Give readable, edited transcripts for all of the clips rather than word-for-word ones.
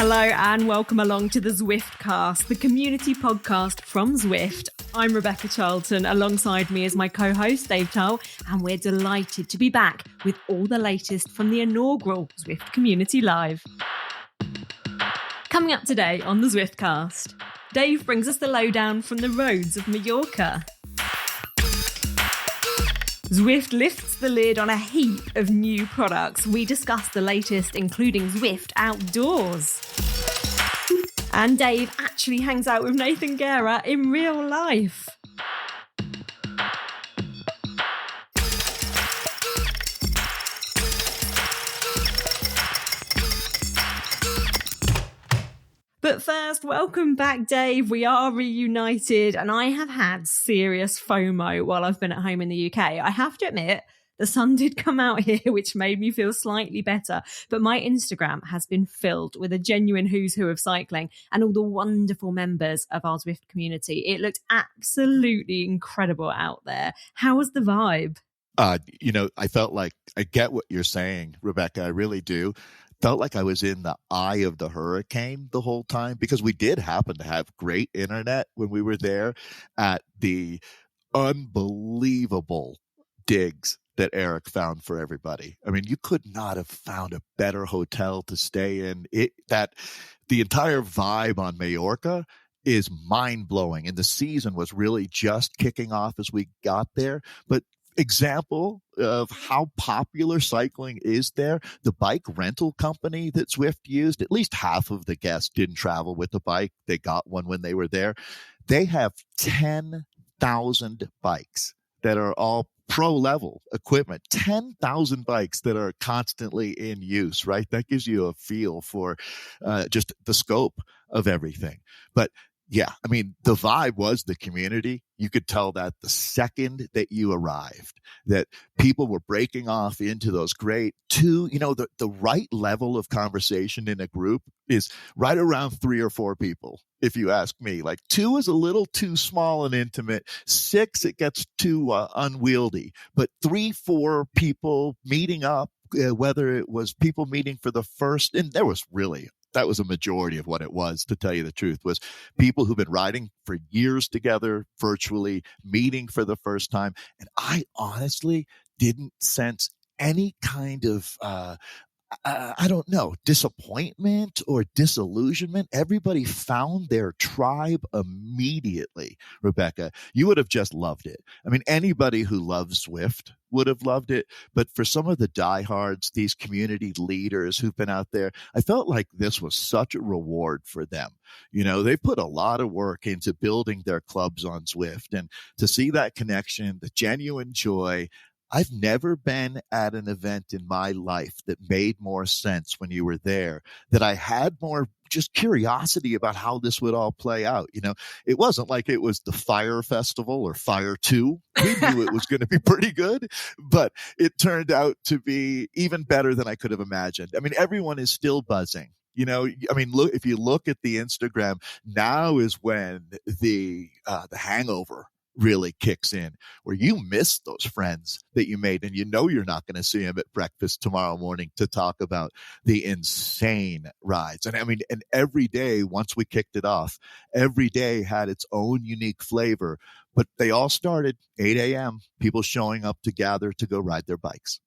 Hello and welcome along to the Zwift Cast, the community podcast from Zwift. I'm Rebecca Charlton. Alongside me is my co-host Dave Towle, and we're delighted to be back with all the latest from the inaugural Zwift Community Live. Coming up today on the Zwift Cast, Dave brings us the lowdown from the roads of Mallorca. Zwift lifts the lid on a heap of new products. We discuss the latest, including Zwift Outdoors. And Dave actually hangs out with Nathan Guerra in real life. But first, welcome back, Dave. We are reunited, and I have had serious FOMO while I've been at home in the UK. I have to admit, the sun did come out here, which made me feel slightly better. But my Instagram has been filled with a genuine who's who of cycling and all the wonderful members of our Zwift community. It looked absolutely incredible out there. How was the vibe? I felt like I get what you're saying, Rebecca. I really do. Felt like I was in the eye of the hurricane the whole time, because we did happen to have great internet when we were there at the unbelievable digs that Eric found for everybody. I mean, you could not have found a better hotel to stay in. The entire vibe on Mallorca is mind-blowing, and the season was really just kicking off as we got there. But example of how popular cycling is there, the bike rental company that Zwift used, at least half of the guests didn't travel with the bike. They got one when they were there. They have 10,000 bikes that are all pro level equipment, 10,000 bikes that are constantly in use, right? That gives you a feel for just the scope of everything. But yeah, I mean, the vibe was the community. You could tell that the second that you arrived, that people were breaking off into those great the right level of conversation in a group is right around 3 or 4 people. If you ask me, like 2 is a little too small and intimate. 6, it gets too unwieldy, but 3, 4 people meeting up, whether it was people meeting for the first, and that was a majority of what it was, to tell you the truth, was people who've been riding for years together, virtually meeting for the first time. And I honestly didn't sense any kind of, disappointment or disillusionment. Everybody found their tribe immediately, Rebecca. You would have just loved it. I mean, anybody who loves Zwift would have loved it. But for some of the diehards, these community leaders who've been out there, I felt like this was such a reward for them. You know, they put a lot of work into building their clubs on Zwift, and to see that connection, the genuine joy. I've never been at an event in my life that made more sense when you were there, that I had more just curiosity about how this would all play out. You know, it wasn't like it was the Fire Festival or Fire 2. We knew it was going to be pretty good, but it turned out to be even better than I could have imagined. I mean, everyone is still buzzing. You know, I mean, look, if you look at the Instagram, now is when the hangover really kicks in, where you miss those friends that you made, and you know you're not going to see them at breakfast tomorrow morning to talk about the insane rides. And I mean, and every day, once we kicked it off, every day had its own unique flavor, but they all started 8 a.m., people showing up to gather to go ride their bikes.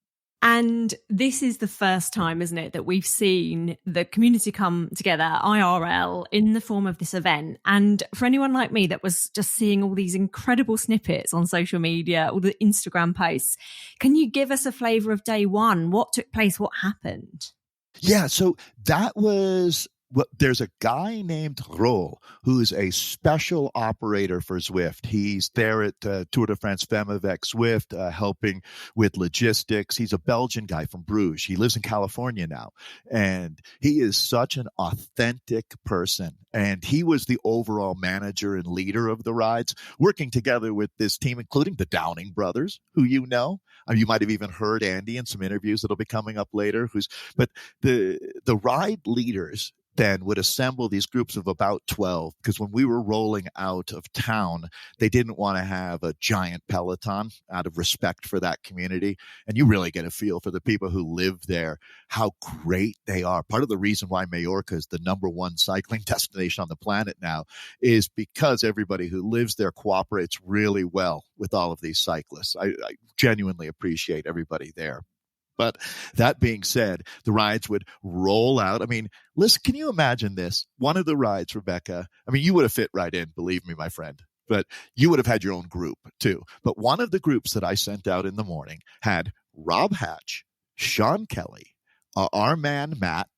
And this is the first time, isn't it, that we've seen the community come together IRL in the form of this event. And for anyone like me that was just seeing all these incredible snippets on social media, all the Instagram posts, can you give us a flavour of day one? What took place? What happened? Yeah, so that was... Well, there's a guy named Towle who is a special operator for Zwift. He's there at Tour de France Femmes avec Zwift, helping with logistics. He's a Belgian guy from Bruges. He lives in California now, and he is such an authentic person. And he was the overall manager and leader of the rides, working together with this team, including the Downing brothers, who you know. You might have even heard Andy in some interviews that'll be coming up later. But the ride leaders, then would assemble these groups of about 12, because when we were rolling out of town, they didn't want to have a giant peloton out of respect for that community. And you really get a feel for the people who live there, how great they are. Part of the reason why Mallorca is the #1 cycling destination on the planet now is because everybody who lives there cooperates really well with all of these cyclists. I genuinely appreciate everybody there. But that being said, the rides would roll out. I mean, listen, can you imagine this? One of the rides, Rebecca, I mean, you would have fit right in, believe me, my friend, but you would have had your own group too. But one of the groups that I sent out in the morning had Rob Hatch, Sean Kelly, our man, Matt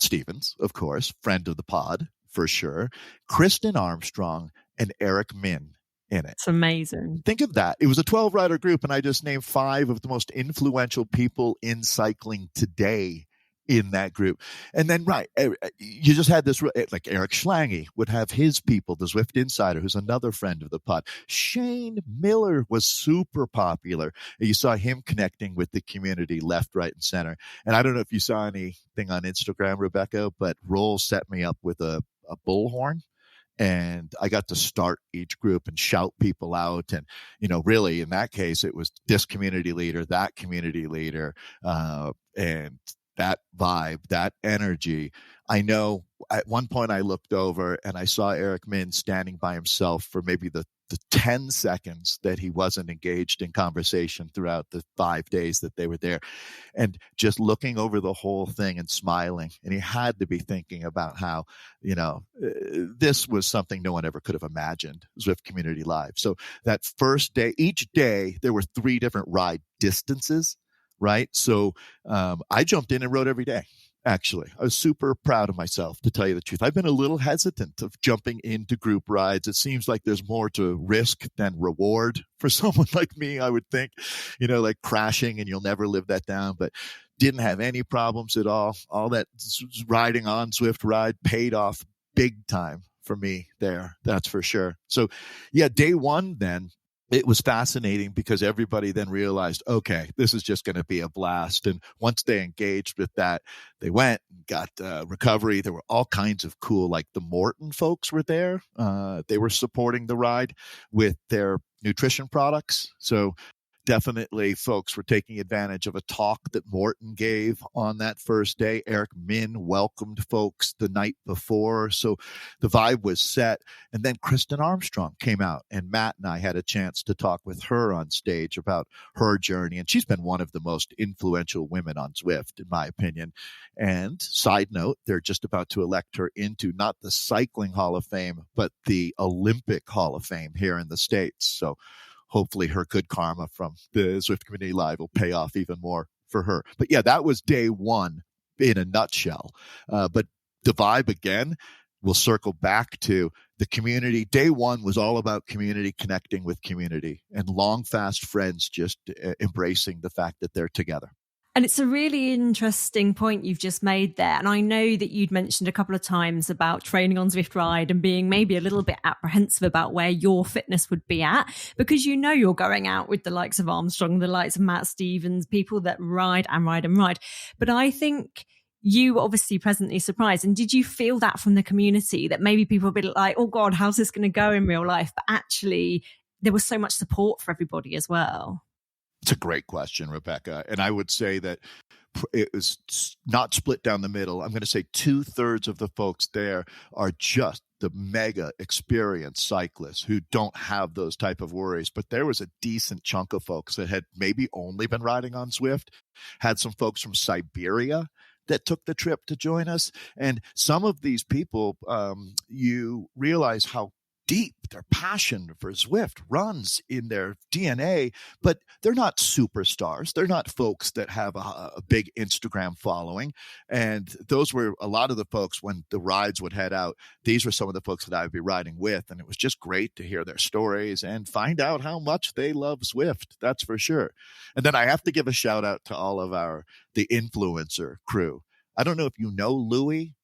Stevens, of course, friend of the pod for sure, Kristen Armstrong, and Eric Min in it. It's amazing. Think of that. It was a 12-rider group, and I just named 5 of the most influential people in cycling today in that group. And then, right, you just had this, like Eric Schlange would have his people, the Zwift Insider, who's another friend of the pod. Shane Miller was super popular. You saw him connecting with the community left, right, and center. And I don't know if you saw anything on Instagram, Rebecca, but Roll set me up with a bullhorn. And I got to start each group and shout people out. And, really in that case, it was this community leader, that community leader, and that vibe, that energy. I know at one point I looked over and I saw Eric Min standing by himself for maybe the 10 seconds that he wasn't engaged in conversation throughout the 5 days that they were there, and just looking over the whole thing and smiling. And he had to be thinking about how, this was something no one ever could have imagined, Zwift Community Live. So that first day, each day, there were 3 different ride distances, right? So I jumped in and rode every day. Actually, I was super proud of myself, to tell you the truth. I've been a little hesitant of jumping into group rides. It seems like there's more to risk than reward for someone like me, I would think, like crashing and you'll never live that down. But didn't have any problems at all. All that riding on Zwift ride paid off big time for me there. That's for sure. So yeah, day 1 then, it was fascinating because everybody then realized, okay, this is just going to be a blast. And once they engaged with that, they went and got recovery. There were all kinds of cool, like the Morton folks were there. They were supporting the ride with their nutrition products. So definitely folks were taking advantage of a talk that Morton gave on that first day. Eric Min welcomed folks the night before. So the vibe was set. And then Kristen Armstrong came out, and Matt and I had a chance to talk with her on stage about her journey. And she's been one of the most influential women on Zwift, in my opinion. And side note, they're just about to elect her into not the Cycling Hall of Fame, but the Olympic Hall of Fame here in the States. So hopefully her good karma from the Zwift Community Live will pay off even more for her. But yeah, that was day 1 in a nutshell. But the vibe, again, we'll circle back to the community. Day 1 was all about community, connecting with community, and long, fast friends just embracing the fact that they're together. And it's a really interesting point you've just made there. And I know that you'd mentioned a couple of times about training on Zwift Ride and being maybe a little bit apprehensive about where your fitness would be at, because you're going out with the likes of Armstrong, the likes of Matt Stevens, people that ride and ride and ride. But I think you were obviously pleasantly surprised. And did you feel that from the community, that maybe people would be like, oh God, how's this going to go in real life? But actually, there was so much support for everybody as well. It's a great question, Rebecca. And I would say that it was not split down the middle. I'm going to say 2/3 of the folks there are just the mega experienced cyclists who don't have those type of worries. But there was a decent chunk of folks that had maybe only been riding on Zwift, had some folks from Siberia that took the trip to join us. And some of these people, you realize how deep their passion for Zwift runs in their DNA, but they're not superstars. They're not folks that have a big Instagram following. And those were a lot of the folks when the rides would head out. These were some of the folks that I would be riding with. And it was just great to hear their stories and find out how much they love Zwift. That's for sure. And then I have to give a shout out to all of the influencer crew. I don't know if you know Louis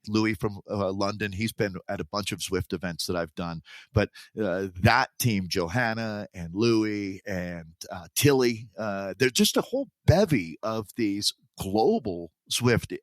from London. He's been at a bunch of Zwift events that I've done, but that team, Johanna and Louis and Tilly, they're just a whole bevy of these global Zwift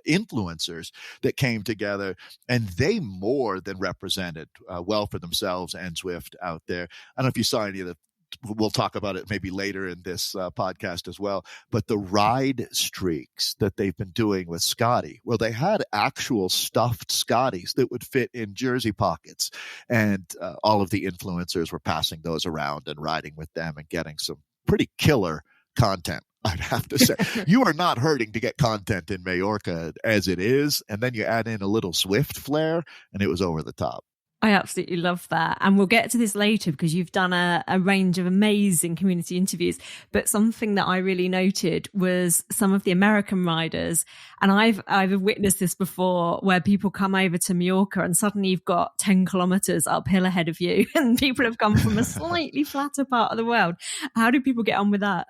influencers that came together, and they more than represented well for themselves and Zwift out there. I don't know if you saw any of the, we'll talk about it maybe later in this podcast as well, but the ride streaks that they've been doing with Scotty, where they had actual stuffed Scotties that would fit in jersey pockets, and all of the influencers were passing those around and riding with them and getting some pretty killer content. I'd have to say, you are not hurting to get content in Mallorca as it is, and then you add in a little Zwift flair, and it was over the top. I absolutely love that. And we'll get to this later because you've done a range of amazing community interviews. But something that I really noted was some of the American riders. And I've witnessed this before, where people come over to Mallorca and suddenly you've got 10 kilometers uphill ahead of you and people have come from a slightly flatter part of the world. How do people get on with that?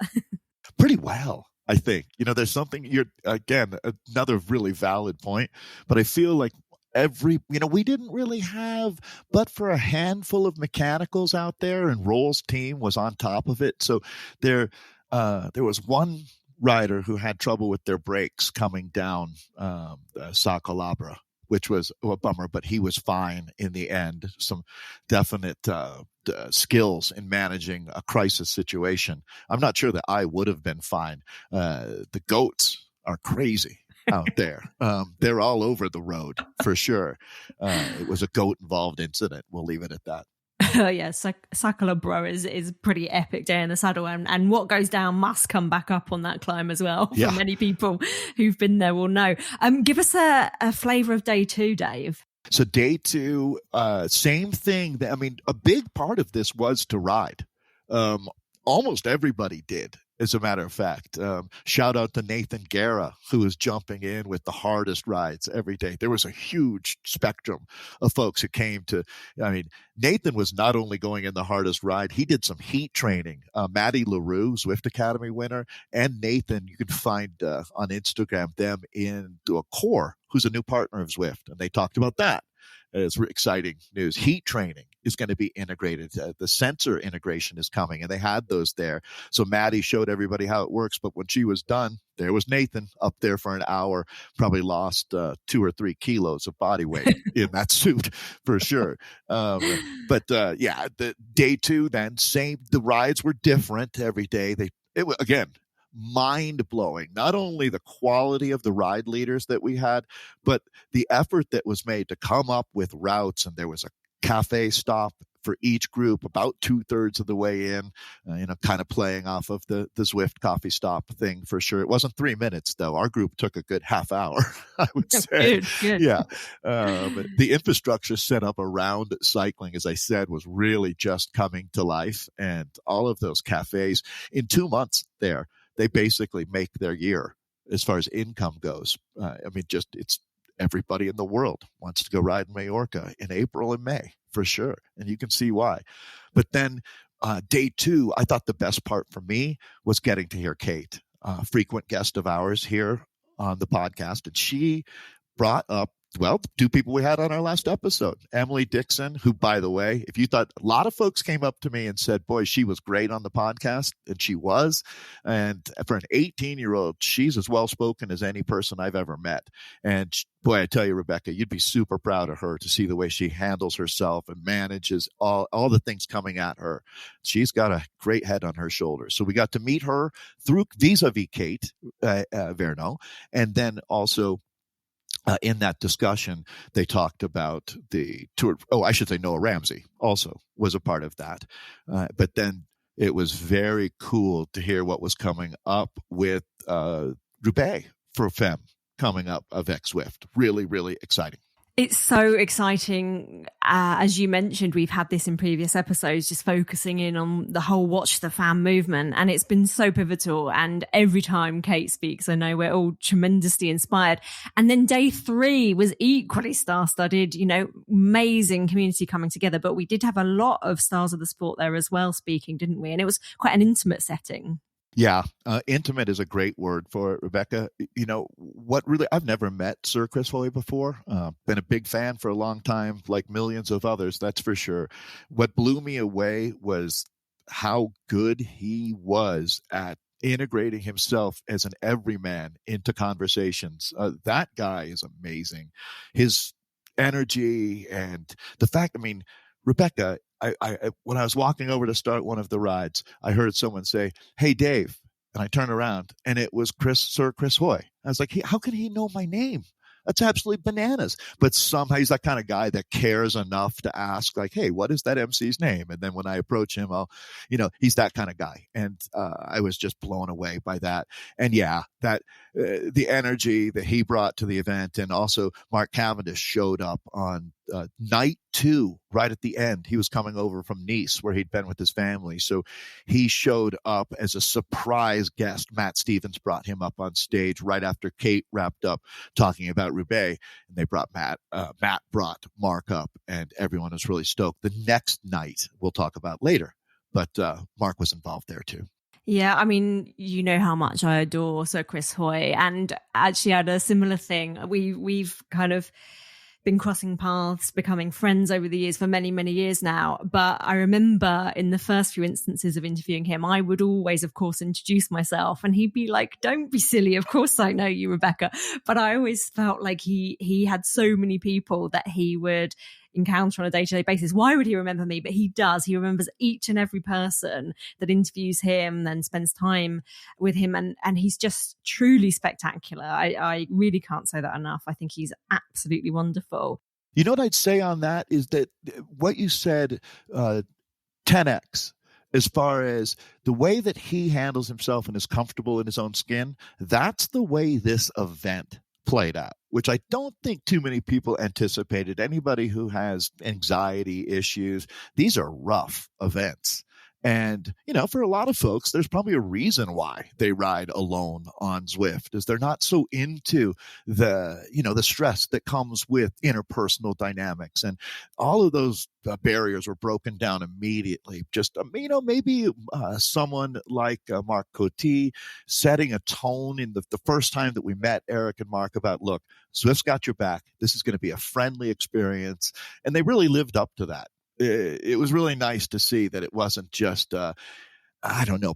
Pretty well, I think. There's something, again, another really valid point, but I feel like we didn't really have, but for a handful of mechanicals out there, and Roll's team was on top of it. So there was one rider who had trouble with their brakes coming down Sa Calabra, which was a bummer, but he was fine in the end. Some definite skills in managing a crisis situation. I'm not sure that I would have been fine. The goats are crazy out there. They're all over the road for sure. It was a goat involved incident. We'll leave it at that. Oh yeah, Sacalabro is pretty epic day in the saddle, and what goes down must come back up on that climb as well. For many people who've been there will know. Give us a flavour of day 2, Dave. So day 2, same thing. I mean, a big part of this was to ride. Almost everybody did. As a matter of fact, shout out to Nathan Guerra, who is jumping in with the hardest rides every day. There was a huge spectrum of folks who came to, Nathan was not only going in the hardest ride, he did some heat training. Maddie LaRue, Zwift Academy winner, and Nathan, you can find on Instagram them in a Core, who's a new partner of Zwift. And they talked about that. It's exciting news. Heat training is going to be integrated. The sensor integration is coming, and they had those there. So Maddie showed everybody how it works. But when she was done, there was Nathan up there for an hour, probably lost 2 or 3 kilos of body weight in that suit for sure. The day 2, then same. The rides were different every day. It was, again, mind-blowing, not only the quality of the ride leaders that we had, but the effort that was made to come up with routes. And there was a cafe stop for each group about 2/3 of the way in, kind of playing off of the Zwift coffee stop thing for sure. It wasn't 3 minutes though. Our group took a good half hour, I would say. Good. Yeah. But the infrastructure set up around cycling, as I said, was really just coming to life. And all of those cafes in 2 months there, they basically make their year as far as income goes. It's everybody in the world wants to go ride in Mallorca in April and May for sure. And you can see why. But then day 2, I thought the best part for me was getting to hear Kate, frequent guest of ours here on the podcast. And she brought up, 2 people we had on our last episode. Emily Dixon, who, by the way, if you thought, a lot of folks came up to me and said, boy, she was great on the podcast, and she was. And for an 18-year-old, she's as well-spoken as any person I've ever met. And boy, I tell you, Rebecca, you'd be super proud of her to see the way she handles herself and manages all the things coming at her. She's got a great head on her shoulders. So we got to meet her through vis-a-vis Kate Verneau, and then also in that discussion, they talked about the tour. Oh, I should say Noah Ramsey also was a part of that. But then it was very cool to hear what was coming up with Roubaix for Femme coming up of Zwift. Really, really exciting. It's so exciting. As you mentioned, we've had this in previous episodes, just focusing in on the whole Watch the Fan movement. And it's been so pivotal. And every time Kate speaks, I know we're all tremendously inspired. And then day 3 was equally star-studded, amazing community coming together. But we did have a lot of stars of the sport there as well speaking, didn't we? And it was quite an intimate setting. Yeah, intimate is a great word for it, Rebecca. I've never met Sir Chris Hoy before. Been a big fan for a long time, like millions of others, that's for sure. What blew me away was how good he was at integrating himself as an everyman into conversations. That guy is amazing. His energy and the fact, I mean, Rebecca, I when I was walking over to start one of the rides, I heard someone say, "Hey, Dave." And I turned around and it was Sir Chris Hoy. I was like, how can he know my name? That's absolutely bananas. But somehow he's that kind of guy that cares enough to ask, like, hey, what is that MC's name? And then when I approach him, he's that kind of guy. And I was just blown away by that. And yeah, that the energy that he brought to the event. And also Mark Cavendish showed up on night 2, right at the end. He was coming over from Nice where he'd been with his family. So he showed up as a surprise guest. Matt Stevens brought him up on stage right after Kate wrapped up talking about Roubaix, and they brought Matt brought Mark up, and everyone was really stoked. The next night we'll talk about later, but Mark was involved there too. Yeah, I mean, you know how much I adore Sir Chris Hoy, and actually I had a similar thing. We've kind of been crossing paths, becoming friends over the years for many, many years now. But I remember in the first few instances of interviewing him, I would always, of course, introduce myself, and he'd be like, "Don't be silly. Of course I know you, Rebecca." But I always felt like he had so many people that he would encounter on a day-to-day basis. Why would he remember me? But he does. He remembers each and every person that interviews him, then spends time with him, and he's just truly spectacular. I really can't say that enough. I think he's absolutely wonderful. You know what I'd say on that is that what you said, 10x, as far as the way that he handles himself and is comfortable in his own skin, that's the way this event played out, which I don't think too many people anticipated. Anybody who has anxiety issues, these are rough events. And, for a lot of folks, there's probably a reason why they ride alone on Zwift, is they're not so into the stress that comes with interpersonal dynamics. And all of those barriers were broken down immediately. Just, maybe someone like Mark Coty setting a tone in the first time that we met Eric and Mark about, look, Zwift's got your back. This is going to be a friendly experience. And they really lived up to that. It was really nice to see that it wasn't just,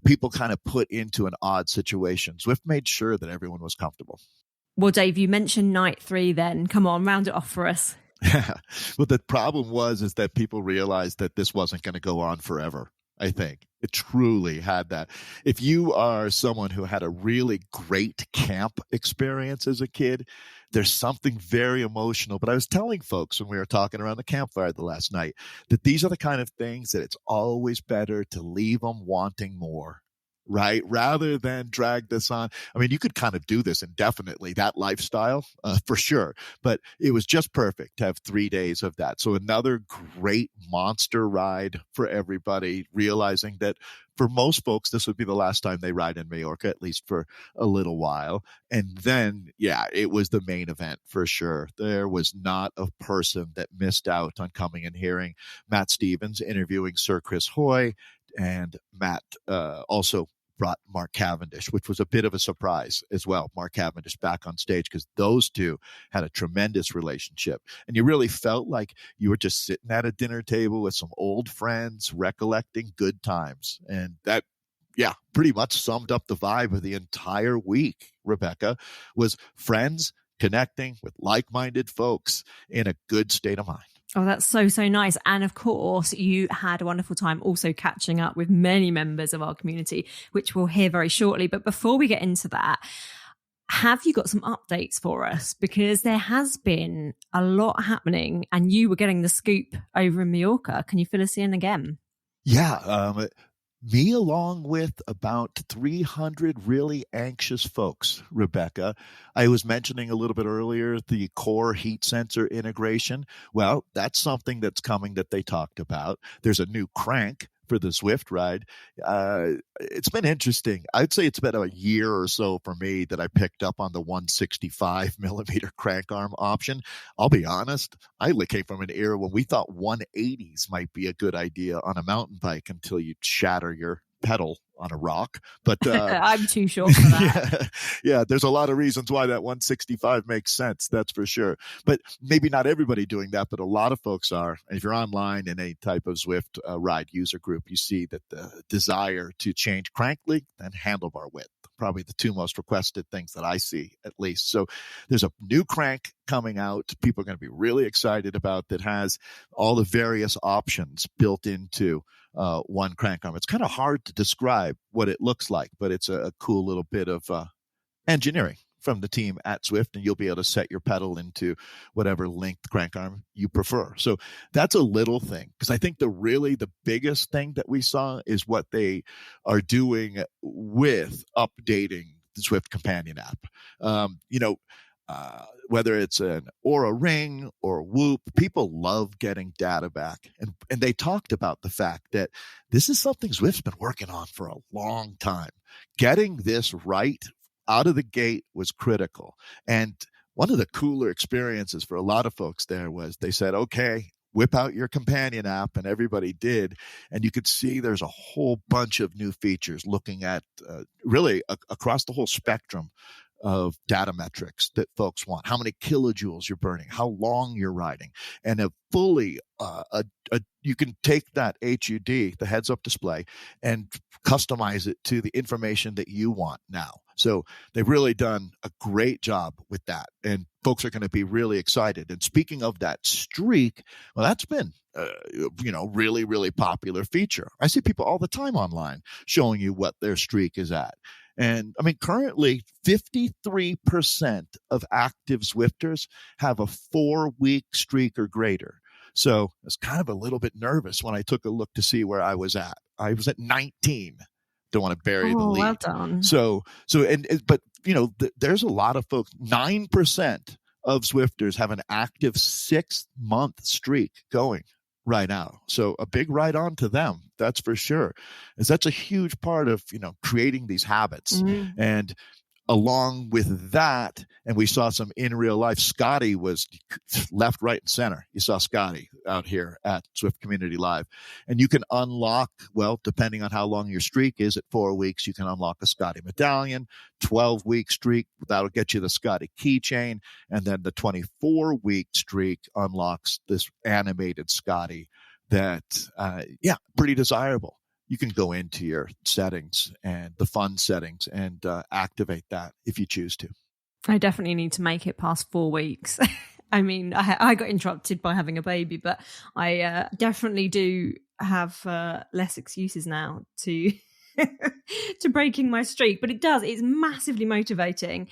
people kind of put into an odd situation. Zwift made sure that everyone was comfortable. Well, Dave, you mentioned night 3 then. Come on, round it off for us. Yeah. Well, the problem is that people realized that this wasn't going to go on forever. I think it truly had that. If you are someone who had a really great camp experience as a kid, there's something very emotional. But I was telling folks when we were talking around the campfire the last night that these are the kind of things that it's always better to leave them wanting more. Right? Rather than drag this on. I mean, you could kind of do this indefinitely, that lifestyle, for sure. But it was just perfect to have 3 days of that. So another great monster ride for everybody, realizing that for most folks, this would be the last time they ride in Mallorca, at least for a little while. And then, yeah, it was the main event for sure. There was not a person that missed out on coming and hearing Matt Stevens interviewing Sir Chris Hoy. And Matt also brought Mark Cavendish, which was a bit of a surprise as well. Mark Cavendish back on stage, because those two had a tremendous relationship. And you really felt like you were just sitting at a dinner table with some old friends, recollecting good times. And that, yeah, pretty much summed up the vibe of the entire week, Rebecca, was friends connecting with like-minded folks in a good state of mind. Oh, that's so, so nice. And of course, you had a wonderful time also catching up with many members of our community, which we'll hear very shortly. But before we get into that, have you got some updates for us? Because there has been a lot happening and you were getting the scoop over in Mallorca. Can you fill us in again? Yeah, me along with about 300 really anxious folks, Rebecca. I was mentioning a little bit earlier the core heat sensor integration. Well, that's something that's coming that they talked about. There's a new crank for the Zwift ride. It's been interesting. I'd say it's been a year or so for me that I picked up on the 165 millimeter crank arm option. I'll be honest, I came from an era when we thought 180s might be a good idea on a mountain bike until you shatter your pedal on a rock. But I'm too short for that. yeah, there's a lot of reasons why that 165 makes sense. That's for sure. But maybe not everybody doing that, but a lot of folks are. And if you're online in any type of Zwift ride user group, you see that the desire to change crank length and handlebar width, probably the two most requested things that I see, at least. So there's a new crank coming out. People are going to be really excited about that has all the various options built into one crank arm. It's kind of hard to describe what it looks like, but it's a cool little bit of engineering from the team at Zwift, and you'll be able to set your pedal into whatever length crank arm you prefer. So that's a little thing, because I think the biggest thing that we saw is what they are doing with updating the Zwift companion app. Whether it's an Aura Ring or Whoop, people love getting data back. And they talked about the fact that this is something Zwift's been working on for a long time. Getting this right out of the gate was critical. And one of the cooler experiences for a lot of folks there was they said, okay, whip out your companion app, and everybody did. And you could see there's a whole bunch of new features looking at really across the whole spectrum of data metrics that folks want, how many kilojoules you're burning, how long you're riding, and you can take that HUD, the heads-up display, and customize it to the information that you want now. So they've really done a great job with that, and folks are going to be really excited. And speaking of that streak, well, that's been really, really popular feature. I see people all the time online showing you what their streak is at. And I mean, currently 53% of active Zwifters have a 4-week streak or greater. So I was kind of a little bit nervous when I took a look to see where I was at. I was at 19. Don't want to bury the lead. Well done. But there's a lot of folks. 9% of Zwifters have an active 6-month streak going right now. So a big right on to them, that's for sure. As that's a huge part of, creating these habits. Mm-hmm. And along with that, and we saw some in real life, Scotty was left, right, and center. You saw Scotty out here at Zwift Community Live. And you can unlock, well, depending on how long your streak is, at 4 weeks, you can unlock a Scotty medallion. 12-week streak, that'll get you the Scotty keychain. And then the 24-week streak unlocks this animated Scotty that, pretty desirable. You can go into your settings and the fun settings and activate that if you choose to. I definitely need to make it past 4 weeks. I mean, I got interrupted by having a baby, but I definitely do have less excuses now to to breaking my streak. But it's massively motivating.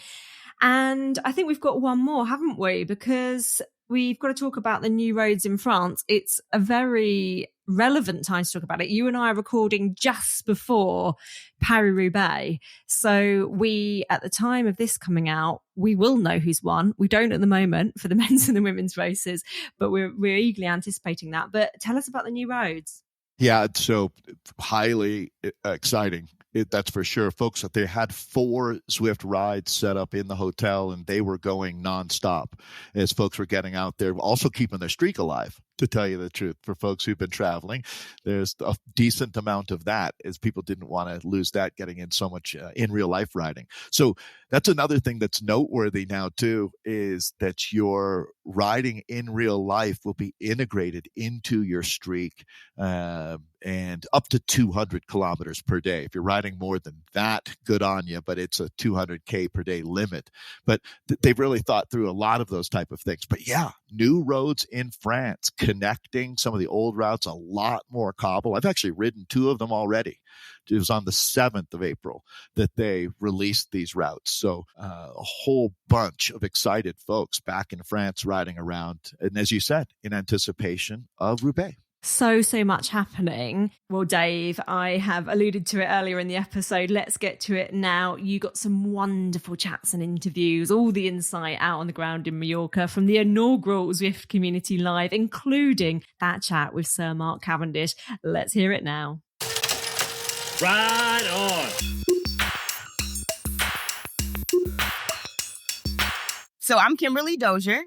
And I think we've got one more, haven't we? Because we've got to talk about the new roads in France. It's a very relevant time to talk about it. You and I are recording just before Paris-Roubaix. So we, at the time of this coming out, we will know who's won. We don't at the moment for the men's and the women's races, but we're eagerly anticipating that. But tell us about the new roads. Yeah, it's so highly exciting. That's for sure. Folks, they had 4 Zwift rides set up in the hotel, and they were going nonstop as folks were getting out there, also keeping their streak alive, to tell you the truth. For folks who've been traveling, there's a decent amount of that, as people didn't want to lose that getting in so much in real life riding. So that's another thing that's noteworthy now too, is that your riding in real life will be integrated into your streak, and up to 200 kilometers per day. If you're riding more than that, good on you, but it's a 200K per day limit. But they've really thought through a lot of those type of things. But yeah, new roads in France, connecting some of the old routes, a lot more cobble. I've actually ridden 2 of them already. It was on the 7th of April that they released these routes. So a whole bunch of excited folks back in France riding around. And as you said, in anticipation of Roubaix. So much happening. Well, Dave, I have alluded to it earlier in the episode. Let's get to it now. You got some wonderful chats and interviews, all the insight out on the ground in Mallorca from the inaugural Zwift Community Live, including that chat with Sir Mark Cavendish. Let's hear it now. Ride on. So I'm Kimberly Dozier.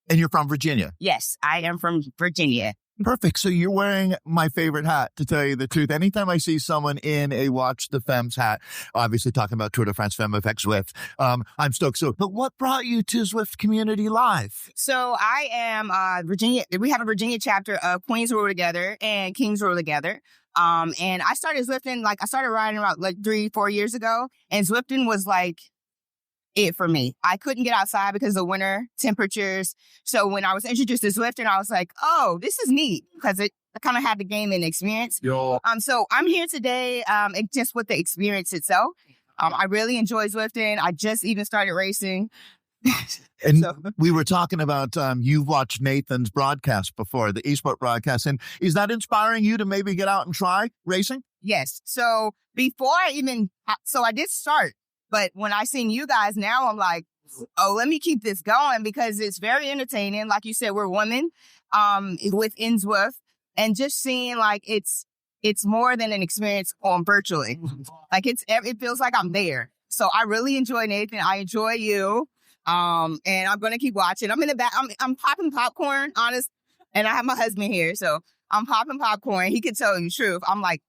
And you're from Virginia? Yes, I am from Virginia. Perfect. So you're wearing my favorite hat, to tell you the truth. Anytime I see someone in a Watch the Femmes hat, obviously talking about Tour de France Femme avec Zwift, I'm stoked. So, but what brought you to Zwift Community Live? So I am Virginia. We have a Virginia chapter of Queens Rule Together and Kings Rule Together. And I started Zwifting, I started riding around 3-4 years ago, and Zwifting was it for me. I couldn't get outside because of the winter temperatures. So when I was introduced to Zwifting, I was like, oh, this is neat, because I kind of had the game and experience. Yo. So I'm here today just with the experience itself. I really enjoy Zwifting. I just even started racing. And we were talking about you've watched Nathan's broadcast before, the eSport broadcast. And is that inspiring you to maybe get out and try racing? Yes. So before I did start. But when I seen you guys now, I'm like, oh, let me keep this going, because it's very entertaining. Like you said, we're women within Zwift, and just seeing it's more than an experience on virtually. It feels like I'm there. So I really enjoy Nathan. I enjoy you. And I'm going to keep watching. I'm in the back. I'm popping popcorn, honest. And I have my husband here. So I'm popping popcorn. He can tell you the truth. I'm like,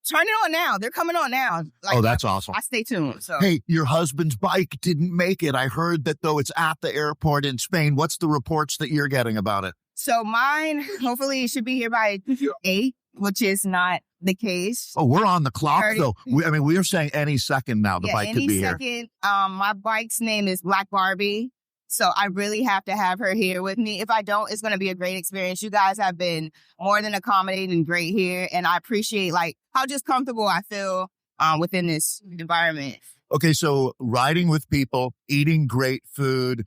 turn it on now. They're coming on now. That's awesome. I stay tuned. So hey, your husband's bike didn't make it. I heard that, though, it's at the airport in Spain. What's the reports that you're getting about it? So mine, hopefully, it should be here by 8, which is not the case. Oh, we're on the clock, 30. though. We're saying any second now the bike could be here. Any second. My bike's name is Black Barbie. So I really have to have her here with me. If I don't, it's going to be a great experience. You guys have been more than accommodating and great here. And I appreciate how just comfortable I feel within this environment. Okay, so riding with people, eating great food,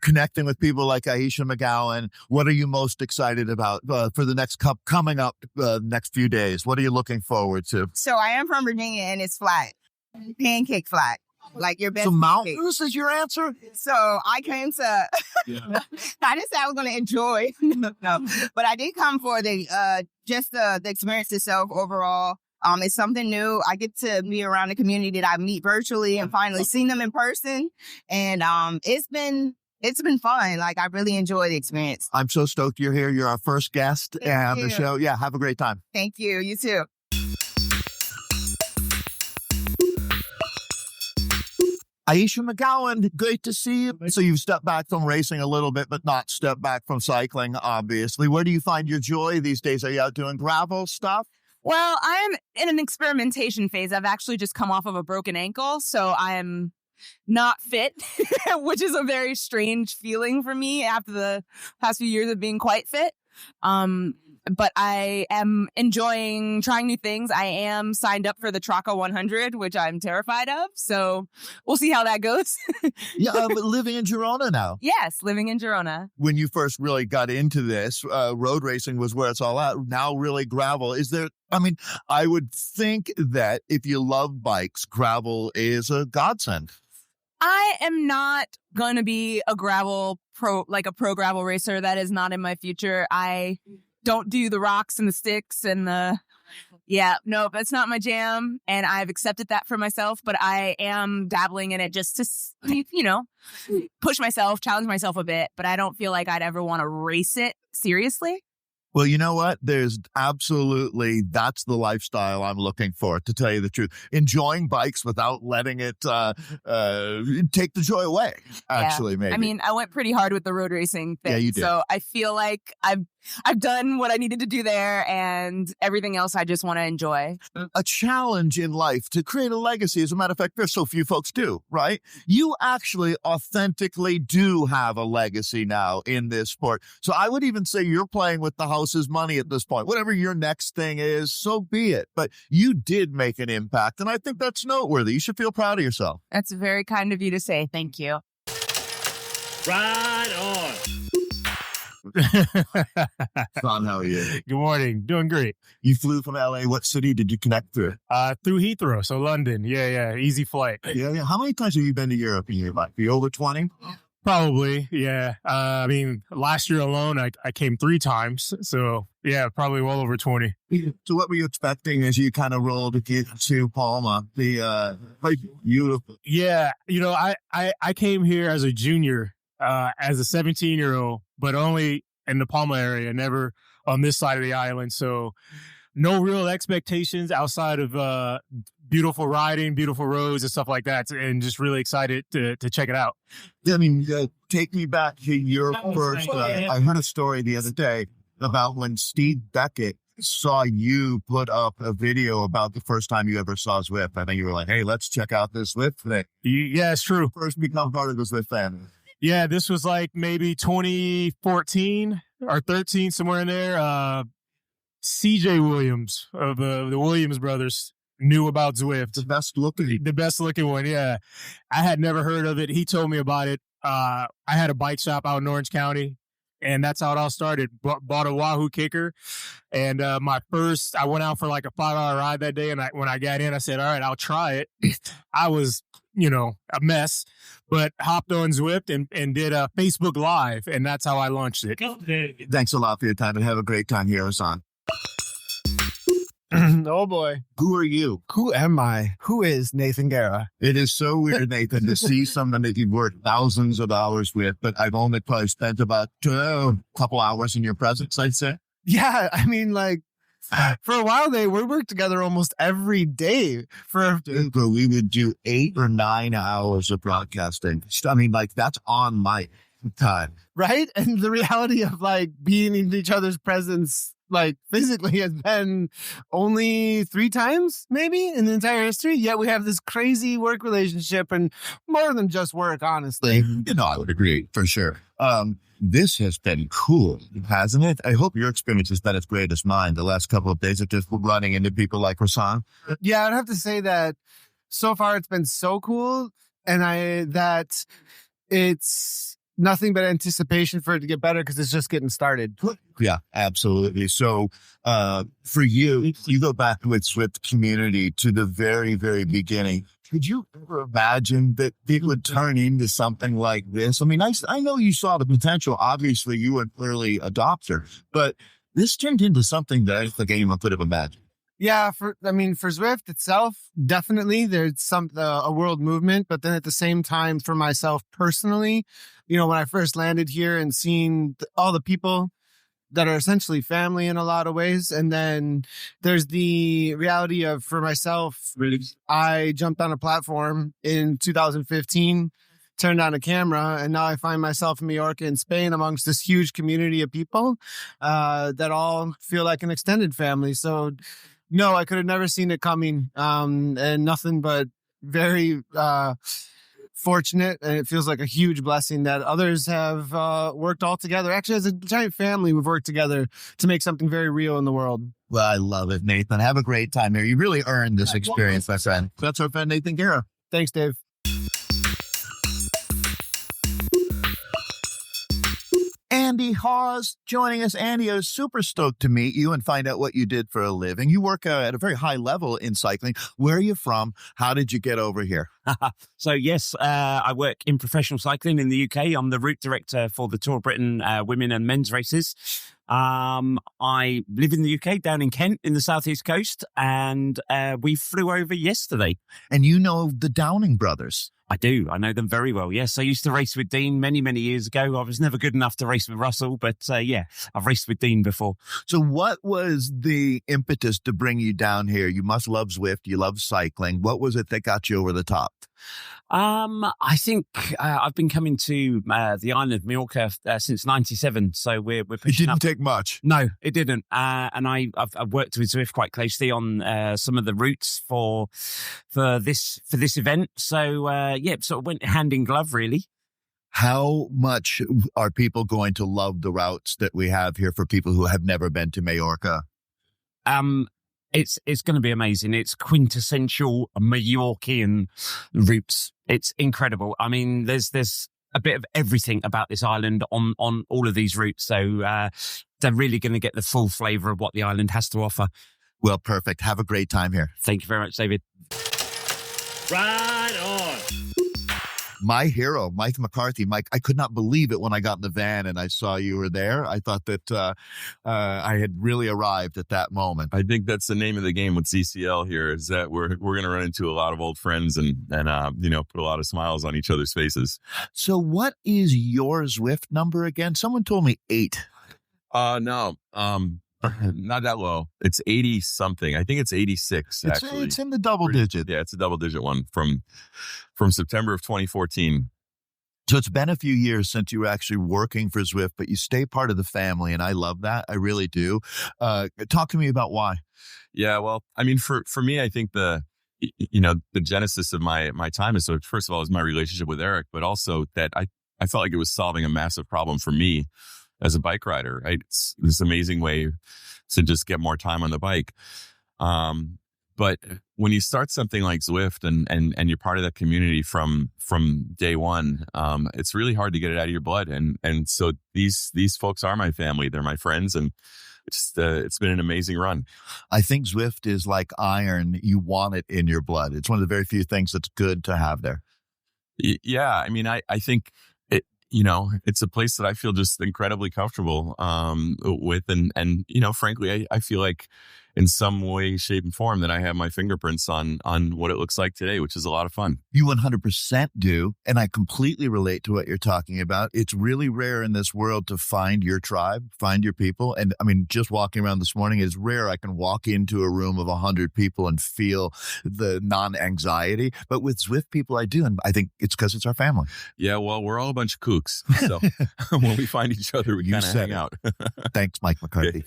connecting with people like Aisha McGowan. What are you most excited about for the next coming up next few days? What are you looking forward to? So I am from Virginia, and it's flat, pancake flat. Your best. So mountains is your answer? So I came to, I didn't say I was going to enjoy, no, but I did come for the experience itself overall. It's something new. I get to be around the community that I meet virtually and finally seen them in person. And it's been fun. I really enjoy the experience. I'm so stoked you're here. You're our first guest on the show. Yeah, have a great time. Thank you. You too. Aisha McGowan, great to see you. So you've stepped back from racing a little bit, but not stepped back from cycling, obviously. Where do you find your joy these days? Are you out doing gravel stuff? Well, I'm in an experimentation phase. I've actually just come off of a broken ankle, so I am not fit, which is a very strange feeling for me after the past few years of being quite fit. But I am enjoying trying new things. I am signed up for the Traca 100, which I'm terrified of. So we'll see how that goes. Yeah, but living in Girona now. Yes, living in Girona. When you first really got into this, road racing was where it's all at. Now really gravel. I would think that if you love bikes, gravel is a godsend. I am not going to be a pro gravel racer. That is not in my future. I don't do the rocks and the sticks and that's not my jam. And I've accepted that for myself, but I am dabbling in it just to, push myself, challenge myself a bit, but I don't feel like I'd ever want to race it seriously. Well, you know what? That's the lifestyle I'm looking for, to tell you the truth. Enjoying bikes without letting it take the joy away, actually, maybe. I went pretty hard with the road racing thing. Yeah, you did. So I feel like I've done what I needed to do there, and everything else I just want to enjoy. A challenge in life to create a legacy. As a matter of fact, there's so few folks do, right? You actually authentically do have a legacy now in this sport. So I would even say you're playing with the house's money at this point. Whatever your next thing is, so be it. But you did make an impact, and I think that's noteworthy. You should feel proud of yourself. That's very kind of you to say. Thank you. Ride on. Ron, how are you? Good morning. Doing great. You flew from LA. What city did you connect through? Through Heathrow, so London. Yeah. Easy flight. Yeah. How many times have you been to Europe in your life? Are you over 20? Probably, yeah. Last year alone, I came 3 times. So, yeah, probably well over 20. So what were you expecting as you kind of rolled to Palma? Beautiful. Yeah, I came here as a junior, as a 17-year-old, but only in the Palma area. Never on this side of the island. So no real expectations outside of beautiful riding, beautiful roads and stuff like that. And just really excited to check it out. I mean, take me back to your first. I heard a story the other day about when Steve Beckett saw you put up a video about the first time you ever saw Zwift. I think you were like, hey, let's check out this Zwift thing. Yeah, it's true. First become part of the Zwift family. Yeah, this was like maybe 2014 or 13, somewhere in there. CJ Williams of the Williams brothers knew about Zwift. The best looking one, yeah. I had never heard of it. He told me about it. I had a bike shop out in Orange County, and that's how it all started. Bought a Wahoo kicker, and I went out for like a 5-hour ride that day, and when I got in, I said, all right, I'll try it. I was, a mess, but hopped on Zwift and did a Facebook Live, and that's how I launched it. Thanks a lot for your time, and have a great time here, Hassan. Oh boy. Who are you? Who am I? Who is Nathan Guerra? It is so weird, Nathan, to see someone that you've worked thousands of hours with, but I've only probably spent about a couple hours in your presence, I'd say. Yeah, I mean, like, for a while we worked together almost every day. We would do 8 or 9 hours of broadcasting. I mean, like, that's on my time. Right? And the reality of, like, being in each other's presence, like, physically has been only 3 times, maybe, in the entire history. Yet we have this crazy work relationship, and more than just work, honestly. I would agree, for sure. This has been cool, hasn't it? I hope your experience has been as great as mine the last couple of days of just running into people like Hassan. Yeah, I'd have to say that so far it's been so cool, and that it's nothing but anticipation for it to get better because it's just getting started. Yeah, absolutely. So for you go back with Zwift Community to the very, very beginning. Could you ever imagine that it would turn into something like this? I mean, I know you saw the potential. Obviously, you were an early adopter, but this turned into something that I think anyone could have imagined. Yeah, for Zwift itself, definitely there's a world movement, but then at the same time, for myself personally, when I first landed here and seeing all the people that are essentially family in a lot of ways, and then there's the reality of, for myself, I jumped on a platform in 2015, turned on a camera, and now I find myself in Mallorca in Spain amongst this huge community of people that all feel like an extended family. So no, I could have never seen it coming, and nothing but very fortunate, and it feels like a huge blessing that others have worked all together. Actually, as a giant family, we've worked together to make something very real in the world. Well, I love it, Nathan. Have a great time here. You really earned this experience, my friend. That's our friend, Nathan Guerra. Thanks, Dave. Andy Hawes joining us. Andy, I was super stoked to meet you and find out what you did for a living. You work at a very high level in cycling. Where are you from? How did you get over here? So, yes, I work in professional cycling in the UK. I'm the route director for the Tour of Britain women and men's races. I live in the UK, down in Kent, in the southeast coast, and we flew over yesterday. And you know the Downing brothers? I do. I know them very well. Yes, I used to race with Dean many, many years ago. I was never good enough to race with Russell, but yeah, I've raced with Dean before. So what was the impetus to bring you down here? You must love Zwift. You love cycling. What was it that got you over the top? I think I've been coming to the island of Mallorca since '97, so we're pushing It didn't up. take much. No, it didn't. And I've worked with Zwift quite closely on some of the routes for this event. So yeah, sort of went hand in glove, really. How much are people going to love the routes that we have here for people who have never been to Mallorca? It's going to be amazing. It's quintessential Mallorcan routes. It's incredible. I mean, there's a bit of everything about this island on all of these routes. So they're really going to get the full flavour of what the island has to offer. Well, perfect. Have a great time here. Thank you very much, David. Ride on. My hero, Mike McCarthy. Mike, I could not believe it when I got in the van and I saw you were there. I thought that I had really arrived at that moment. I think that's the name of the game with CCL here, is that we're going to run into a lot of old friends and put a lot of smiles on each other's faces. So what is your Zwift number again? Someone told me 8. No. Not that low. It's 80 something. I think it's 86 actually. It's in the double digit. Yeah, it's a double digit one from September of 2014. So it's been a few years since you were actually working for Zwift, but you stay part of the family, and I love that. I really do. Talk to me about why. Yeah, well, I mean, for me, I think the genesis of my time is, so first of all, is my relationship with Eric, but also that I felt like it was solving a massive problem for me as a bike rider, right? It's this amazing way to just get more time on the bike. But when you start something like Zwift and you're part of that community from day one, it's really hard to get it out of your blood. And so these folks are my family. They're my friends, and it's been an amazing run. I think Zwift is like iron. You want it in your blood. It's one of the very few things that's good to have there. Yeah. I mean, I think it's a place that I feel just incredibly comfortable with. And frankly, I feel like in some way, shape, and form that I have my fingerprints on what it looks like today, which is a lot of fun. You 100% do. And I completely relate to what you're talking about. It's really rare in this world to find your tribe, find your people. And I mean, just walking around this morning is rare. I can walk into a room of 100 people and feel the non-anxiety. But with Zwift people, I do. And I think it's because it's our family. Yeah, well, we're all a bunch of kooks. So when we find each other, we kind of hang out. Thanks, Mike McCarthy.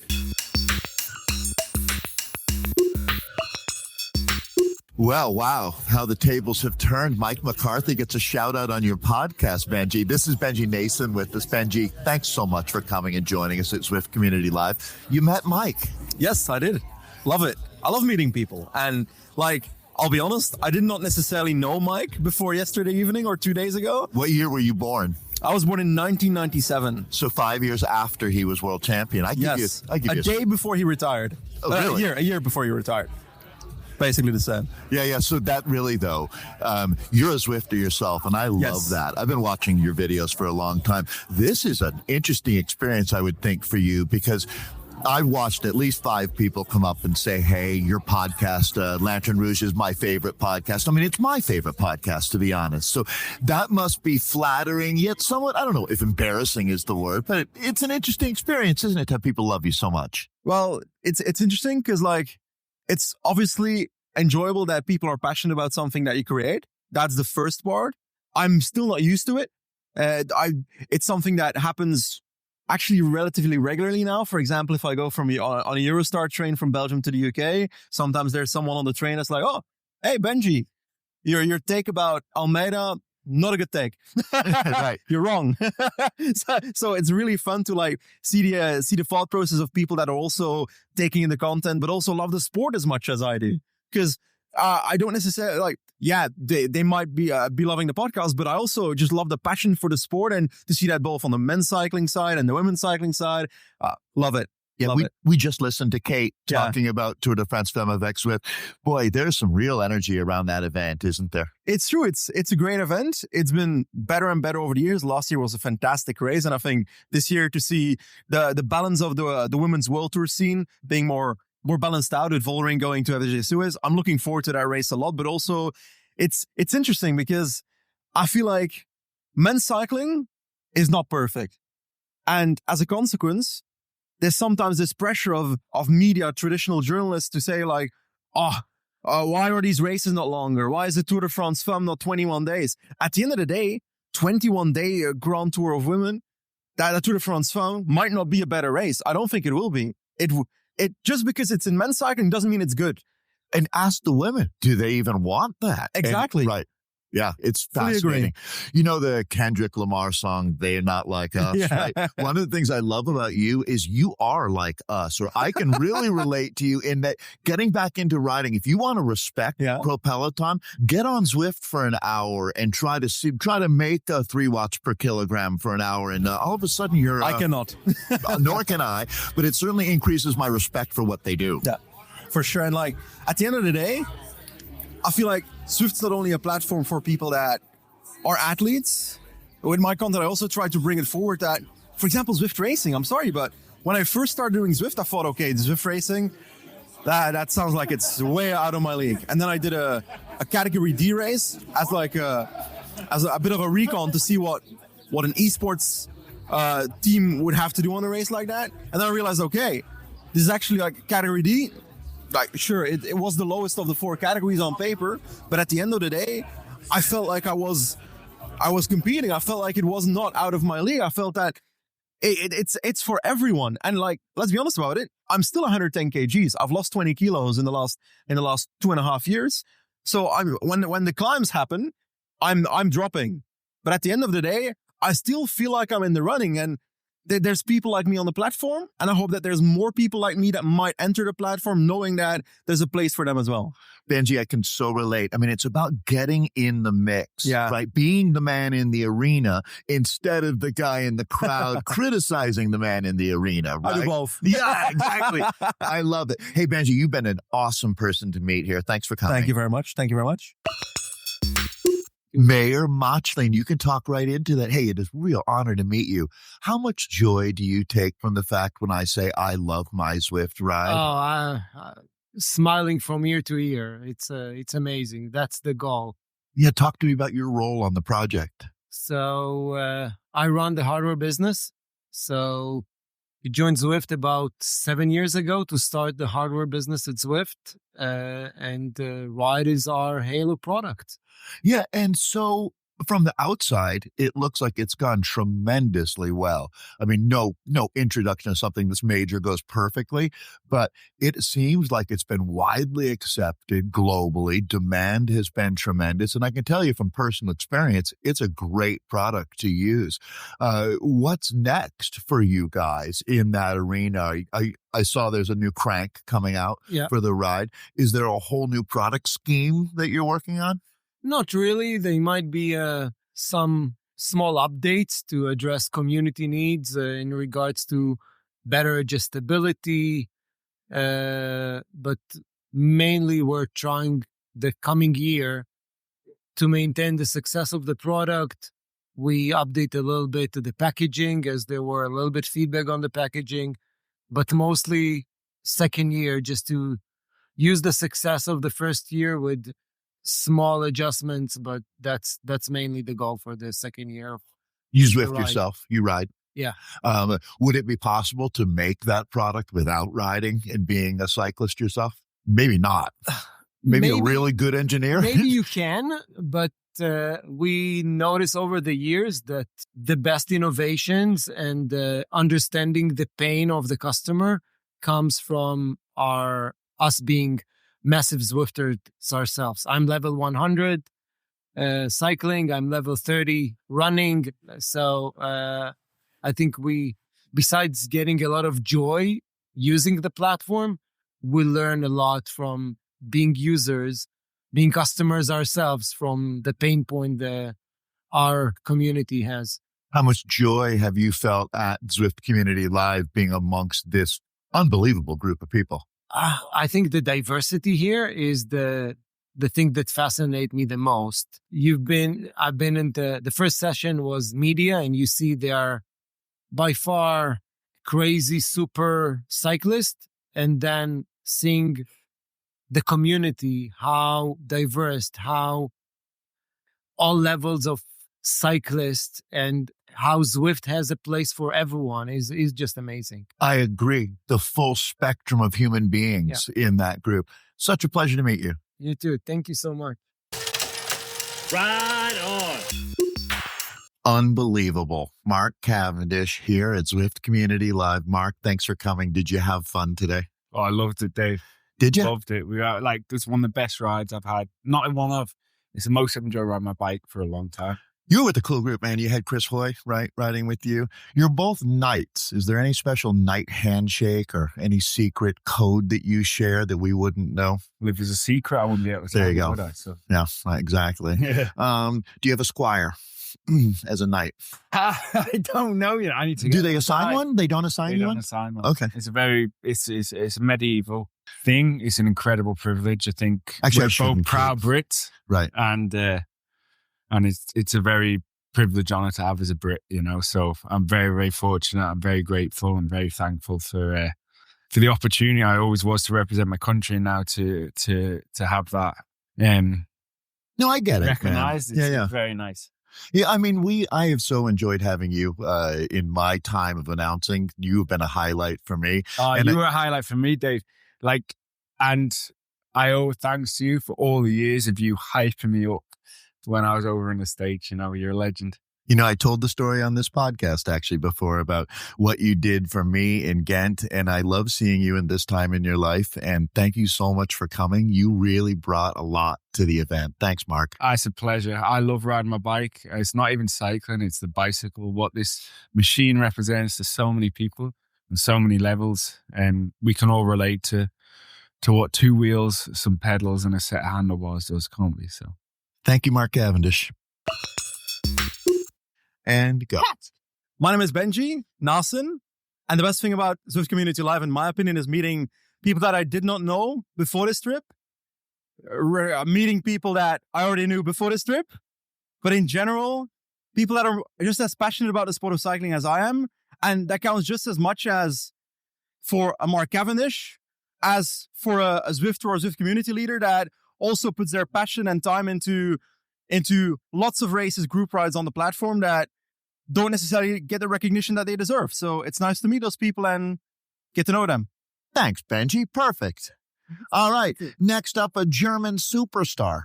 Well, wow, how the tables have turned. Mike McCarthy gets a shout out on your podcast, Benji. This is Benji Nason with us. Benji, thanks so much for coming and joining us at Zwift Community Live. You met Mike. Yes, I did. Love it. I love meeting people. And I'll be honest, I did not necessarily know Mike before yesterday evening or 2 days ago. What year were you born? I was born in 1997. So 5 years after he was world champion. I give you a day before he retired. Oh, really? A year before he retired. Basically the same. Yeah. So that really, though, you're a Zwifter yourself, and I love that. I've been watching your videos for a long time. This is an interesting experience, I would think, for you, because I watched at least 5 people come up and say, hey, your podcast, Lantern Rouge, is my favorite podcast. I mean, it's my favorite podcast, to be honest. So that must be flattering, yet somewhat, I don't know if embarrassing is the word, but it's an interesting experience, isn't it, to have people love you so much? Well, it's interesting because, it's obviously enjoyable that people are passionate about something that you create. That's the first part. I'm still not used to it. It's something that happens actually relatively regularly now. For example, if I go on a Eurostar train from Belgium to the UK, sometimes there's someone on the train that's like, oh, hey, Benji, your take about Almeida, not a good take. Right. You're wrong. So it's really fun to see the thought process of people that are also taking in the content, but also love the sport as much as I do. Because I don't necessarily they might be loving the podcast, but I also just love the passion for the sport, and to see that both on the men's cycling side and the women's cycling side, love it. Yeah, we just listened to Kate talking about Tour de France Femme avec Zwift. Boy, there's some real energy around that event, isn't there? It's true. It's a great event. It's been better and better over the years. Last year was a fantastic race, and I think this year to see the balance of the women's World Tour scene being more balanced out, with Vollering going to FDJ Suez, I'm looking forward to that race a lot. But also, it's interesting because I feel like men's cycling is not perfect, and as a consequence, there's sometimes this pressure of media, traditional journalists, to say why are these races not longer? Why is the Tour de France Femme not 21 days? At the end of the day, 21-day Grand Tour of Women, that Tour de France Femme might not be a better race. I don't think it will be. It just because it's in men's cycling doesn't mean it's good. And ask the women, do they even want that? Exactly. Right. Yeah, it's fascinating. You know the Kendrick Lamar song, They're Not Like Us, right? One of the things I love about you is you are like us, or I can really relate to you in that getting back into riding, if you want to respect Pro Peloton, get on Zwift for an hour and try to make 3 watts per kilogram for an hour, and all of a sudden you're... I cannot. Nor can I, but it certainly increases my respect for what they do. Yeah, for sure. And at the end of the day, I feel like Zwift's not only a platform for people that are athletes. With my content, I also try to bring it forward that, for example, Zwift racing. I'm sorry, but when I first started doing Zwift, I thought, okay, Zwift racing, that sounds like it's way out of my league. And then I did a category D race as a bit of a recon to see what an esports team would have to do on a race like that. And then I realized, okay, this is actually like category D. Like, sure, it was the lowest of the 4 categories on paper, but at the end of the day, I felt like I was competing. I felt like it was not out of my league. I felt that it's for everyone. And like, let's be honest about it. I'm still 110 kgs. I've lost 20 kilos in the last 2.5 years. So when the climbs happen, I'm dropping. But at the end of the day, I still feel like I'm in the running, and there's people like me on the platform, and I hope that there's more people like me that might enter the platform knowing that there's a place for them as well. Benji, I can so relate. I mean, it's about getting in the mix, Yeah. right? Being the man in the arena instead of the guy in the crowd criticizing the man in the arena, right? I do both. Yeah, exactly. I love it. Hey, Benji, you've been an awesome person to meet here. Thanks for coming. Thank you very much. Thank you very much. Mayor Mochlin, you can talk right into that. Hey, it is a real honor to meet you. How much joy do you take from the fact when I say I love my Zwift ride? Smiling from ear to ear. It's amazing. That's the goal. Yeah, talk to me about your role on the project. So I run the hardware business. So we joined Zwift about 7 years ago to start the hardware business at Zwift. And Ride is our Halo product. Yeah, and so from the outside, it looks like it's gone tremendously well. I mean, no introduction of something this major goes perfectly, but it seems like it's been widely accepted globally. Demand has been tremendous, and I can tell you from personal experience, it's a great product to use. What's next for you guys in that arena? I saw there's a new crank coming out for the ride. Is there a whole new product scheme that you're working on? Not really. There might be some small updates to address community needs in regards to better adjustability. But mainly we're trying the coming year to maintain the success of the product. We update a little bit to the packaging as there were a little bit feedback on the packaging, but mostly second year just to use the success of the first year with small adjustments, but that's mainly the goal for the second year. You Zwift yourself, you ride. Yeah. Would it be possible to make that product without riding and being a cyclist yourself? Maybe not. Maybe a really good engineer. Maybe you can, but we notice over the years that the best innovations and understanding the pain of the customer comes from us being massive Zwifters ourselves. I'm level 100 cycling. I'm level 30 running. So I think we, besides getting a lot of joy using the platform, we learn a lot from being users, being customers ourselves, from the pain point that our community has. How much joy have you felt at Zwift Community Live being amongst this unbelievable group of people? I think the diversity here is the thing that fascinates me the most. I've been in the first session was media, and you see they are by far crazy super cyclists, and then seeing the community, how diverse, how all levels of cyclists, and how Zwift has a place for everyone is just amazing. I agree. The full spectrum of human beings in that group. Such a pleasure to meet you. You too. Thank you so much. Ride on. Unbelievable. Mark Cavendish here at Zwift Community Live. Mark, thanks for coming. Did you have fun today? Oh, I loved it, Dave. Did you? Loved it. We were it's one of the best rides I've had. Not in one of. It's the most I've enjoyed riding my bike for a long time. You were with a cool group, man. You had Chris Hoy, right, riding with you. You're both knights. Is there any special knight handshake or any secret code that you share that we wouldn't know? Well, if there's a secret, I wouldn't be able to There you tell go. would I? So. Yeah, exactly. Yeah. Do you have a squire as a knight? I don't know yet. I need to. Do they assign one? They don't assign you They one? don't assign one. Okay. It's a medieval thing. It's an incredible privilege. I think Actually, we're both proud Brits, right? And it's a very privileged honor to have as a Brit, you know. So I'm very, very fortunate. I'm very grateful and very thankful for the opportunity I always was to represent my country, and now to have that No, I get it. recognized. It's Yeah. very nice. Yeah, I mean, I have so enjoyed having you in my time of announcing. You've been a highlight for me. You were a highlight for me, Dave. And I owe thanks to you for all the years of you hyping me up when I was over in the States. You know, you're a legend. You know, I told the story on this podcast actually before about what you did for me in Ghent, and I love seeing you in this time in your life. And thank you so much for coming. You really brought a lot to the event. Thanks, Mark. It's a pleasure. I love riding my bike. It's not even cycling, it's the bicycle. What this machine represents to so many people on so many levels, and we can all relate to what 2 wheels, some pedals, and a set of handlebars does, can't we? So, thank you, Mark Cavendish. And go. My name is Benji Nassen, and the best thing about Zwift Community Live, in my opinion, is meeting people that I did not know before this trip, meeting people that I already knew before this trip, but in general, people that are just as passionate about the sport of cycling as I am, and that counts just as much as for a Mark Cavendish, as for a Zwifter or Zwift community leader that also puts their passion and time into lots of races, group rides on the platform that don't necessarily get the recognition that they deserve. So it's nice to meet those people and get to know them. Thanks, Benji. Perfect. All right. Next up, a German superstar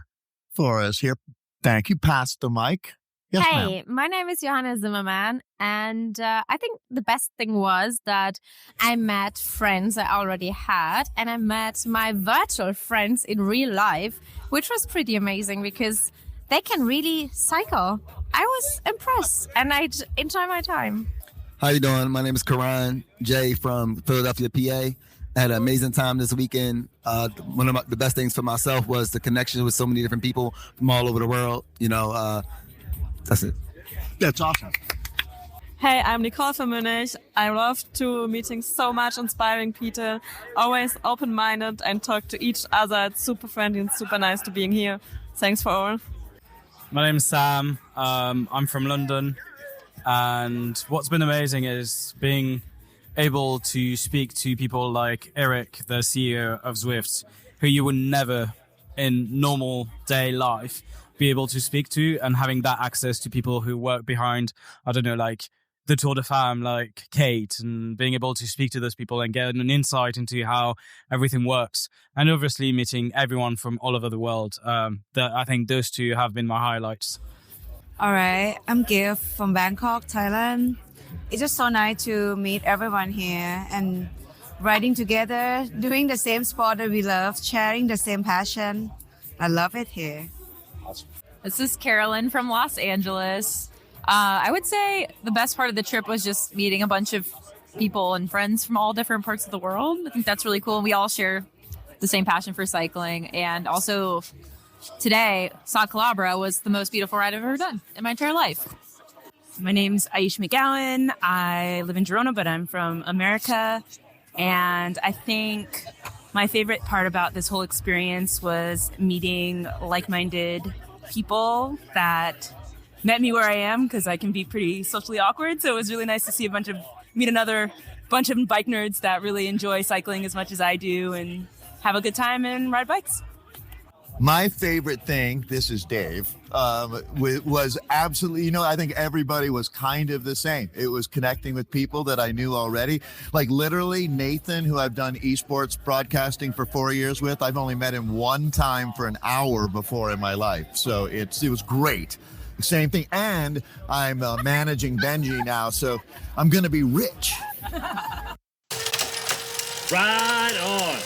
for us here. Thank you. Pass the mic. Yes, hey, ma'am. My name is Johanna Zimmerman, and I think the best thing was that I met friends I already had, and I met my virtual friends in real life, which was pretty amazing because they can really cycle. I was impressed, and I enjoy my time. How you doing? My name is Karan J from Philadelphia, PA. I had an amazing time this weekend. One of the best things for myself was the connection with so many different people from all over the world. You know, that's it. That's awesome. Hey, I'm Nicole from Munich. I love to meeting so much inspiring people, always open-minded and talk to each other. It's super friendly and super nice to being here. Thanks for all. My name's Sam. I'm from London, and what's been amazing is being able to speak to people like Eric, the CEO of Zwift, who you would never in normal day life be able to speak to, and having that access to people who work behind, I don't know, like the Tour de Femme, like Kate, and being able to speak to those people and get an insight into how everything works. And obviously meeting everyone from all over the world. I think those two have been my highlights. All right, I'm Gail from Bangkok, Thailand. It's just so nice to meet everyone here and riding together, doing the same sport that we love, sharing the same passion. I love it here. This is Carolyn from Los Angeles. I would say the best part of the trip was just meeting a bunch of people and friends from all different parts of the world. I think that's really cool. We all share the same passion for cycling. And also today, Sa Calabria was the most beautiful ride I've ever done in my entire life. My name's Aish McGowan. I live in Girona, but I'm from America. And I think my favorite part about this whole experience was meeting like-minded people that met me where I am, because I can be pretty socially awkward. So it was really nice to meet another bunch of bike nerds that really enjoy cycling as much as I do and have a good time and ride bikes. My favorite thing, this is Dave, was absolutely, I think everybody was kind of the same. It was connecting with people that I knew already. Like literally Nathan, who I've done esports broadcasting for 4 years with, I've only met him one time for an hour before in my life. So it was great. Same thing. And I'm managing Benji now, so I'm going to be rich. Ride on.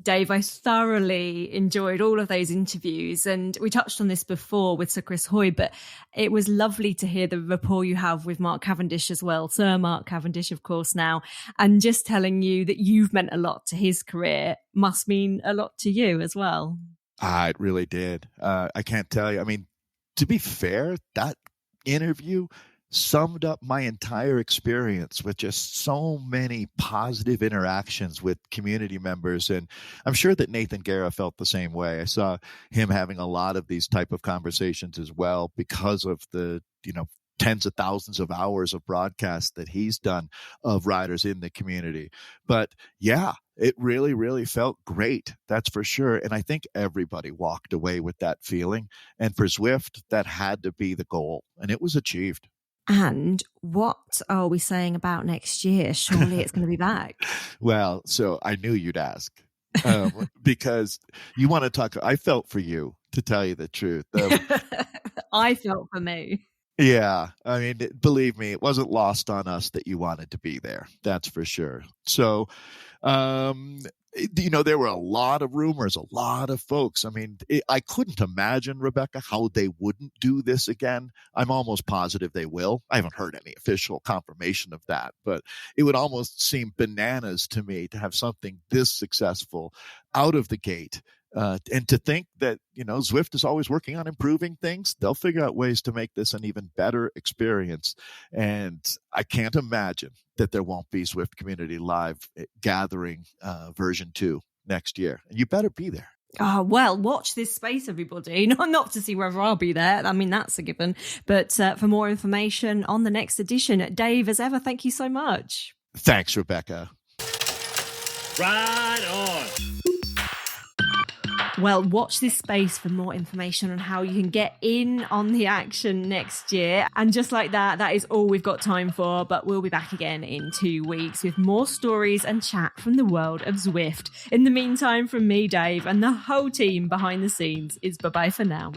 Dave, I thoroughly enjoyed all of those interviews, and we touched on this before with Sir Chris Hoy, but it was lovely to hear the rapport you have with Mark Cavendish as well, Sir Mark Cavendish, of course, now, and just telling you that you've meant a lot to his career must mean a lot to you as well. It really did. I can't tell you. I mean, to be fair, that interview summed up my entire experience with just so many positive interactions with community members. And I'm sure that Nathan Guerra felt the same way. I saw him having a lot of these type of conversations as well because of the, tens of thousands of hours of broadcasts that he's done of riders in the community. But yeah, it really, really felt great. That's for sure. And I think everybody walked away with that feeling. And for Zwift, that had to be the goal. And it was achieved. And what are we saying about next year? Surely it's going to be back. Well, so I knew you'd ask because you want to talk. I felt for you, to tell you the truth. I felt for me. Yeah. I mean, believe me, it wasn't lost on us that you wanted to be there. That's for sure. So, there were a lot of rumors, a lot of folks. I mean, I couldn't imagine, Rebecca, how they wouldn't do this again. I'm almost positive they will. I haven't heard any official confirmation of that, but it would almost seem bananas to me to have something this successful out of the gate. And to think that, Zwift is always working on improving things. They'll figure out ways to make this an even better experience. And I can't imagine that there won't be Zwift Community Live gathering version 2 next year. And you better be there. Oh, well, watch this space, everybody. Not to see whether I'll be there. I mean, that's a given. But for more information on the next edition, Dave, as ever, thank you so much. Thanks, Rebecca. Ride on. Well, watch this space for more information on how you can get in on the action next year. And just like that, that is all we've got time for. But we'll be back again in 2 weeks with more stories and chat from the world of Zwift. In the meantime, from me, Dave, and the whole team behind the scenes, is bye-bye for now.